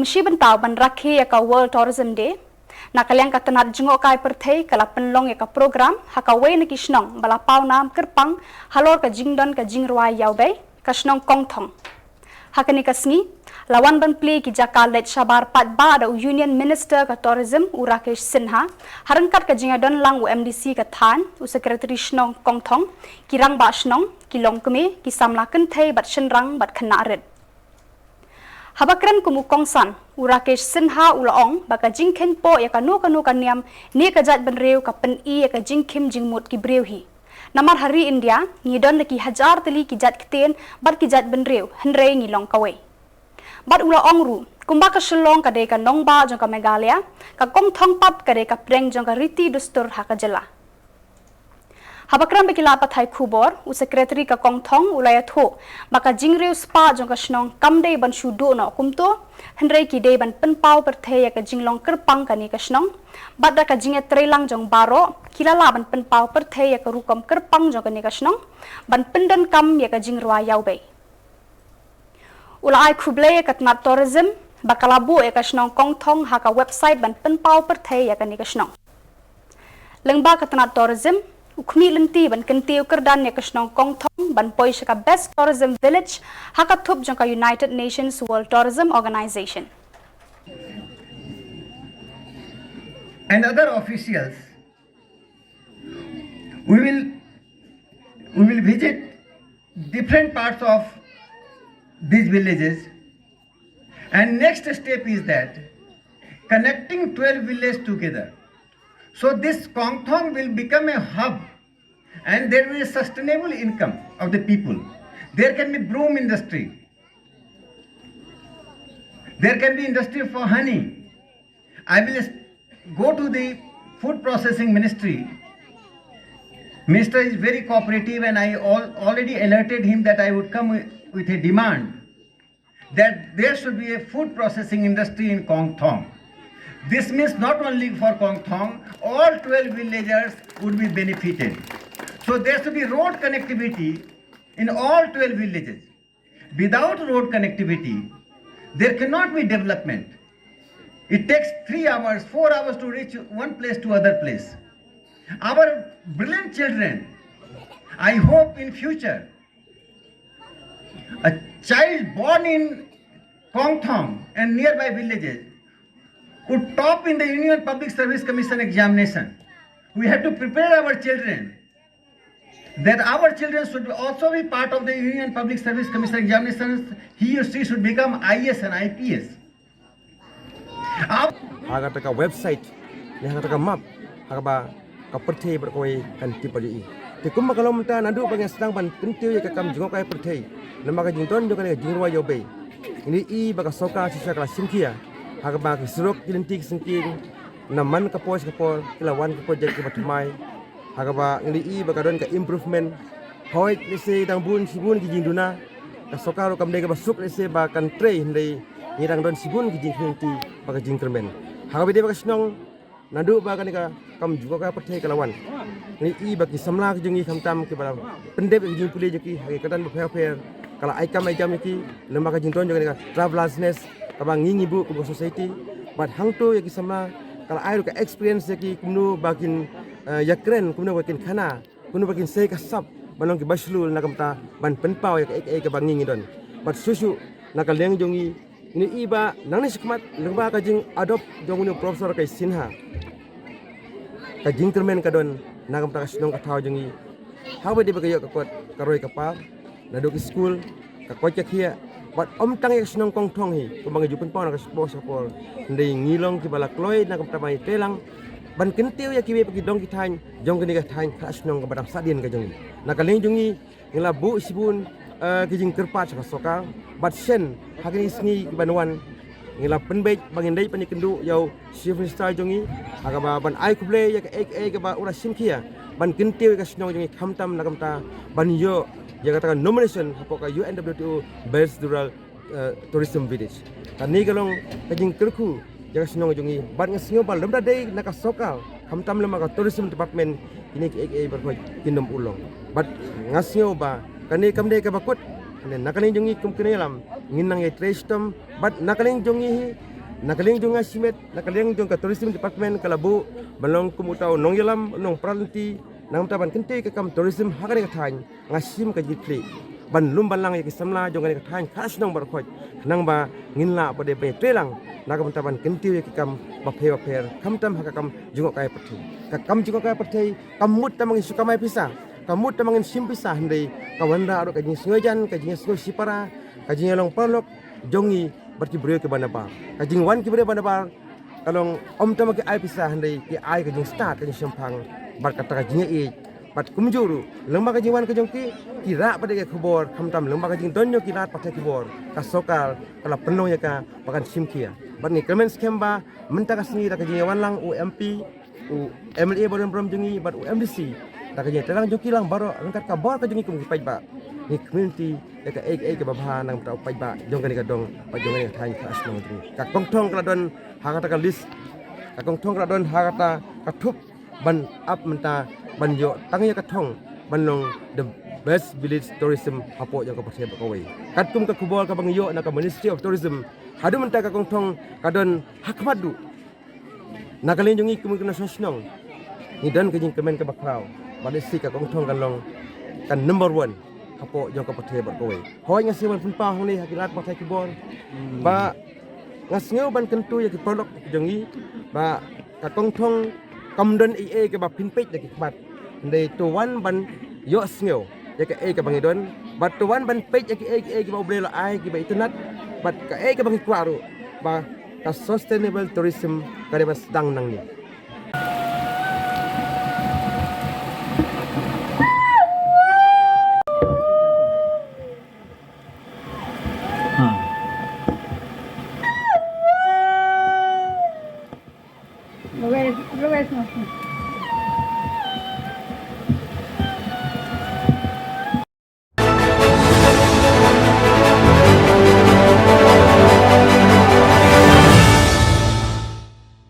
mesti bentau ban rakhi ka World Tourism Day. Nakaliang katanat jengok kai perthei kala penlong ka program hakawe na Shnong balapau nam kerpang halor ka jingdon ka jingrwai yaubei ka Shnong Kongthong. Hakani kasni lawan ban play ki jakalet shabar pat ba da Union Minister ka Tourism Rakesh Sinha harangkat ka jingadon lang UMDC ka than u Secretary Shnong Kongthong kirang ba Shnong kilong keme ki samla kenthei bat shenrang bat khanaret. Habakran kumukong san Rakesh Sinha ulaong baka jingken po ya kanu kaniam ni ka jat ban reu ka pen I ya ka jingkim jingmut ki breu hi. Namar hari India ngidon laki hajar tali ki jat keten bat ki jat ban reu henrei ngilong kawe. Bat ulaong ru kumba ka Shillong ka de ka nongba jong ka Meghalaya ka Kongthong pap ka de ka preng jong ka riti dustur ha ka jela. Habakran bekilapat hai khubor u Secretary ka Kongthong UNWTO baka jingreu spa jong ka Shnong kamdei ban shudu no kumto henrei ki de ban penpau perthei ka jinglong kerpang ka ni ka Shnong badda ka jinget trelang jong baro kilala ban penpau perthei ka rukom kerpang jong ka ni ka Shnong ban pendan kam ya ka jingrwa yaubei. Ulai khuble ka tnat tourism bakalabu ya ka Shnong Kongthong ha ka website ban penpau perthei ya ka ni ka Shnong. Lengba ka tnat tourism ukmi lenti ban kentiu kerdan ya ka Shnong Kongthong ban poi ka best tourism village ha ka thup jong ka United Nations World Tourism Organization. And other officials, we will visit different parts of these villages, and next step is that connecting 12 villages together. So this Kongthong will become a hub, and there will be a sustainable income of the people. There can be broom industry. There can be industry for honey. I will go to the food processing ministry. Minister is very cooperative, and I already alerted him that I would come with a demand that there should be a food processing industry in Kongthong. This means not only for Kongthong, all 12 villagers would be benefited. So there should be road connectivity in all 12 villages. Without road connectivity, there cannot be development. It takes 3 hours, 4 hours to reach one place to other place. Our brilliant children, I hope in future, a child born in Kongthong and nearby villages would top in the Union Public Service Commission examination. We have to prepare our children that our children should also be part of the Union Public Service Commission examinations. He or she should become IS and IPS. Haga taka website, ni haga taka map, haga ba kaperthei berkoi kan tipali. Te kumma kalau menta nadu bang sedang ban pentiu ya kakam jengok kai perthei. Nama ka jington jo kan jingwa yo be. Ini I baka soka sisa kala sinkia. Haga ba kisrok kilentik singking naman kapos kapol kilawan kapol jadi kebatumai. Haga ba ini I baka don ka improvement. Hoi lese dang bun sibun ki jingduna. Ka soka ro kam de ka basuk lese ba kan trei hindai ngirang don sibun ki jingkenti baka jingkermen. Haga bede baka Shnong nadu baka ni ka kam juga ka perthei kalawan. Ini I baki samla ki jungi khamtam ki bala pendep ki jing pule jeki hagi katan ba fair kala aikam ki lembaga jington juga ni ka travelousness kabang ngingi bu ku society but hangto yaki sama kala ai ka experience yaki kumnu bakin yakren kumnu bakin khana kumnu bakin sei ka sap banong ki baslul nakamta ban penpau yak ek ka bangingi don but susu nakaleng jongi ini iba nang ni sikmat lengba ka jing adopt jonguni professor kai Sinha ka jing termen ka don nakamta ka Shnong ka thau jongi hawe de bagayo ka kot karoi ka pa nado ki school ka kocak hia but tang yak Shnong Kongthong hi kumang jupen pau na ka sport sapol ndai ngilong ki bala kloi na kamta mai telang ban kentiu ya ki be pagi dong ki thain jong kini ka thain ka Shnong ka badam sadin ka jongi nakaleng jongi ngila bu sibun ki jing kerpat ka soka but sen hagini sni banwan ngila penbej bangin dai pani kendu yau chief minister jongi aga ba ban ai kuble ya ka ek ba ura simkia ban kentiu ka Shnong jongi khamtam na kamta ban yo yang katakan nomination hapoka UNWTO Best Rural Tourism Village. Tani kalong kajing kerku yang Shnong jongi ban ngasngo bal lemda dei naka sokal hamtam lemaka tourism department ini ke berkoi kindom ulong. Bat ngasngo ba kani kamde ka bakut nakani jongi kum kenelam nginang e trestom bat nakaling jongi nakaling jong simet nakaling jong ka tourism department kalabu balong kumutau nong yalam nong pralanti nang taban kente ka kam tourism hakane ka thain ngasim ka jitli ban lum ban lang ya samla jong ka thain khas nong bar khoj nang ba nginla pade be trelang nagam taban kente ka kam ba pher kam tam hakam jong kai pathu ka kam jong kai pathu kamut tamang sukamai pisang kamut tamangin simpisa handai kawanda aro kajing sengajan kajing sengo sipara kajing long palok jongi berarti beri ke bandar kajing wan ke beri bandar kalong om tama ke ai pisah handai ke ai kajing start kajing sempang bar kata kajing e bat kumjuru lembah kajing wan kajing kira pada ke khobor khamtam lembah kajing donyo kira pakai khobor kasokal kala penuh ya ka bakan simkia bat ni kemen skemba mentaka sini kajing wan lang UMP MLA badan brom jengi bat UMDC tak kerja terang joki lang baru angkat kabar ke jengi kum pai ba ni community ya ka ke babha nang tau pai ba jong kan ka dong pa jong kan thain ka asnong jengi ka kongthong ka don hangata ka list ka kongthong ka don hangata ka thup ban up menta ban yo tangya ka thong ban long the best village tourism hapo yang ka pasai ba kawai kat kum ka kubol ka bang yo na ka ministry of tourism hadu menta ka kongthong ka don hakmadu nakalin jongi kum kena Shnong ni dan kajing kemen ka bakrau pada si ka kongthong kalong kan number 1 apo jong ka pathe ba koi hoi ngasi wan pun pa hong ni hakilat pathai kibor ba ngasngeu ban kentu ya ki polok jongi ba ka kongthong kamdon e ke ba pinpet ya ki kbat ndai to wan ban yo sneu ya ka ka bangidon ba to wan ban pet ya ki ba obrelo ai ki ba internet ba ka ka bangi kwaru ba ka sustainable tourism ka ba sedang nang ni Luego es